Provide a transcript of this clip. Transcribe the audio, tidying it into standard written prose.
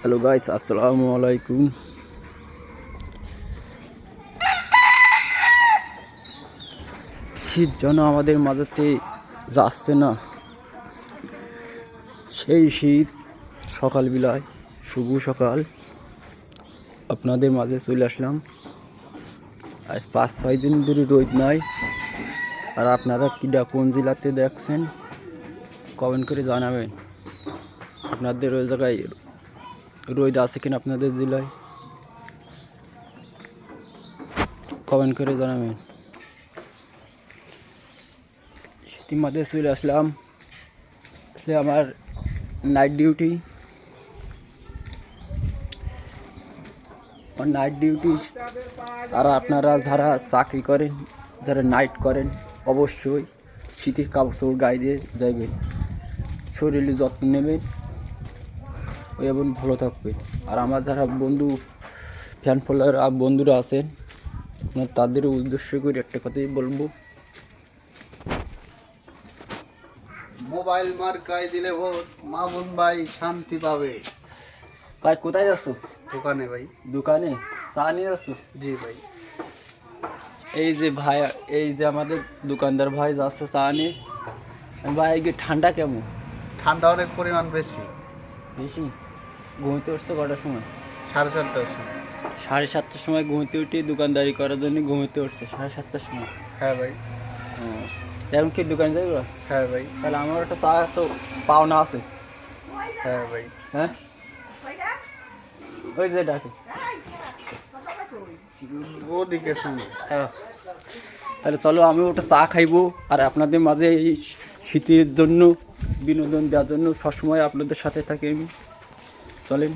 Hello guys, আসসালামু আলাইকুম। শীত যেন আমাদের মাঝেতে যাচ্ছে না, সেই শীত সকালবেলায় শুভ সকাল আপনাদের মাঝে চলে আসলাম। আজ 5-6 দিন ধরে রোদ নাই। আর আপনারা কিডা কোন জেলাতে দেখছেন কমেন্ট করে জানাবেন। আপনাদের ওই জায়গায় রোদ আছে কিনা আপনাদের জেলায় কমেন্ট করে জানাবেন। শীতের মাঝে চলে আসলাম, আসলে আমার নাইট ডিউটি আর আপনারা যারা চাকরি করেন, যারা নাইট করেন, অবশ্যই শীতের কাপড় গায়ে দিয়ে যাবেন, শরীরের যত্ন নেবেন, এবং ভালো থাকবে। আর আমার যারা বন্ধু ফ্যান ফলোয়ার বন্ধুরা আছেন, তাদের উদ্দেশ্য করে একটা কথাই বলবো, মোবাইল মার্কায় দিলে ভোট মামুন ভাই শান্তি পাবে। ভাই কোথায় যাচ্ছ? দোকানে ভাই। দোকানে চা নিয়ে যাচ্ছ? জি ভাই। এই যে ভাই, এই যে আমাদের দোকানদার ভাই যাচ্ছে চা নিয়ে। ভাই কি ঠান্ডা কেমন? ঠান্ডা অনেক পরিমাণ বেশি। বেশি? ঘুমোতে উঠছে কটার সময়? 7:30টার সময়। 7:30টার সময় ঘুমোতে উঠে দোকানদারি করার জন্য ঘুমোতে উঠছে 7:30টার সময়। হ্যাঁ ভাই। এখন কি দোকান যাইব? হ্যাঁ ভাই। তাহলে আমার একটা চা তো পাওনা আছে। হ্যাঁ ভাই। হ্যাঁ, ওই যে ডাকে। ওদিকে শুনে। তাহলে চলো আমি ওটা চা খাইবো, আর আপনাদের মাঝে এই শীতের জন্য বিনোদন দেওয়ার জন্য সবসময় আপনাদের সাথে থাকি আমি। চলেন।